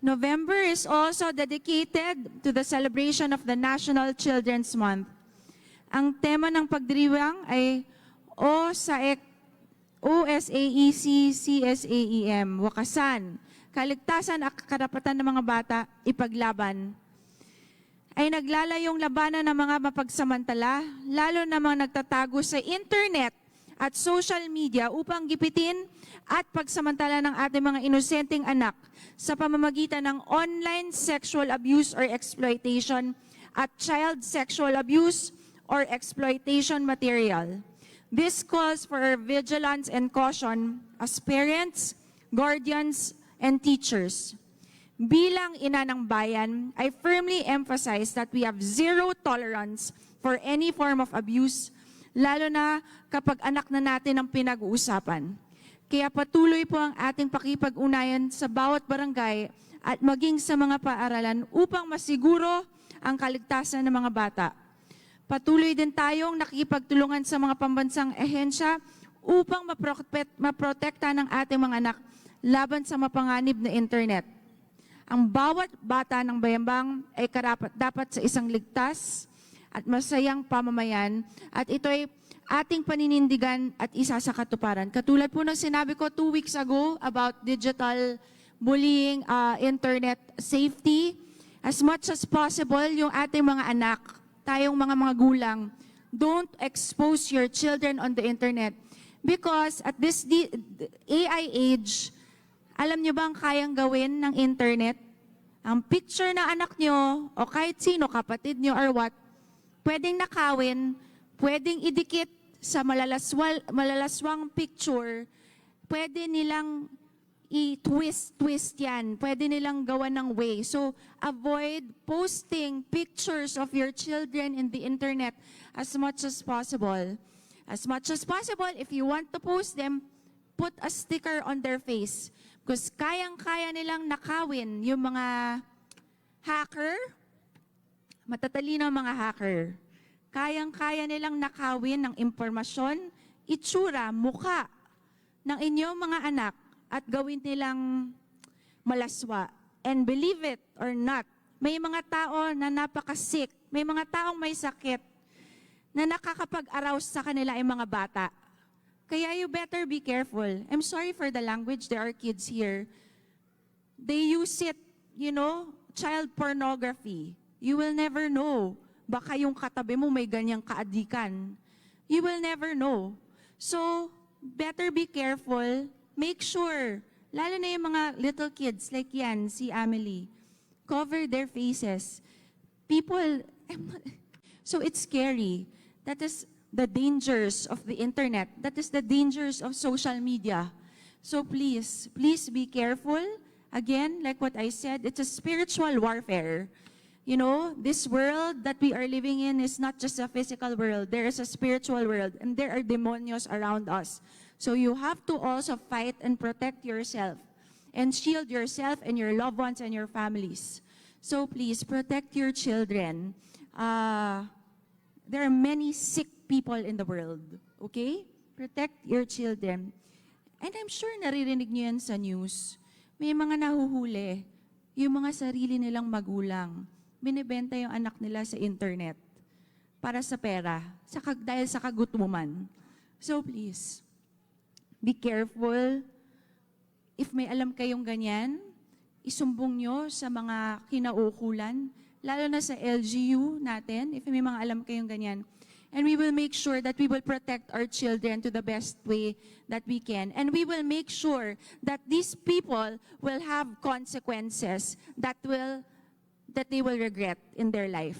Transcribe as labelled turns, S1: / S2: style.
S1: November is also dedicated to the celebration of the National Children's Month. Ang tema ng pagdiriwang ay OSAEC-CSAEM, wakasan, kaligtasan at karapatan ng mga bata, ipaglaban. Ay naglalayong labanan ng mga mapagsamantala, lalo na mga nagtatago sa internet at social media upang gipitin at pagsamantala ng ating mga inosenteng anak sa pamamagitan ng online sexual abuse or exploitation at child sexual abuse or exploitation material. This calls for our vigilance and caution as parents, guardians, and teachers. Bilang ina ng bayan, I firmly emphasize that we have zero tolerance for any form of abuse, lalo na kapag anak na natin ang pinag-uusapan. Kaya patuloy po ang ating pakipag-unayan sa bawat barangay at maging sa mga paaralan upang masiguro ang kaligtasan ng mga bata. Patuloy din tayong nakikipagtulungan sa mga pambansang ehensya upang maprotekta ng ating mga anak laban sa mapanganib na internet. Ang bawat bata ng bayambang ay dapat sa isang ligtas at masayang pamamayan at ito ay ating paninindigan at isa sa katuparan. Katulad po ng sinabi ko 2 weeks ago about digital bullying, internet safety, as much as possible yung ating mga anak, tayong mga gulang, don't expose your children on the internet. Because at this AI age, alam nyo bang kayang gawin ng internet? Ang picture ng anak nyo, o kahit sino, kapatid nyo or what, pwedeng nakawin, pwedeng idikit sa malalaswang picture, pwede nilang i-twist yan. Pwede nilang gawa ng way. So, avoid posting pictures of your children in the internet as much as possible. As much as possible, if you want to post them, put a sticker on their face. Because kayang-kaya nilang nakawin yung mga hacker, matatalino mga hacker. Kayang-kaya nilang nakawin ng impormasyon, itsura, mukha ng inyong mga anak at gawin nilang malaswa. And believe it or not, may mga tao na napakasick, may mga taong may sakit na nakakapag-arouse sa kanila ay mga bata. Kaya you better be careful. I'm sorry for the language, there are kids here. They use it, child pornography. You will never know. Baka yung katabi mo may ganyang kaadikan. You will never know. So, better be careful. Make sure, lalo na yung mga little kids like yan, si Amelie, cover their faces. So it's scary. That is the dangers of the internet. That is the dangers of social media. So please be careful. Again, like what I said, it's a spiritual warfare. This world that we are living in is not just a physical world. There is a spiritual world, and there are demonios around us. So you have to also fight and protect yourself and shield yourself and your loved ones and your families. So please protect your children. There are many sick people in the world, okay? Protect your children. And I'm sure naririnig niyo yan sa news. May mga nahuhuli, yung mga sarili nilang magulang. Binibenta yung anak nila sa internet para sa pera, dahil sa kagutuman. So please, be careful. If may alam kayong ganyan, isumbong nyo sa mga kinaukulan, lalo na sa LGU natin, if may mga alam kayong ganyan. And we will make sure that we will protect our children to the best way that we can. And we will make sure that these people will have consequences that they will regret in their life.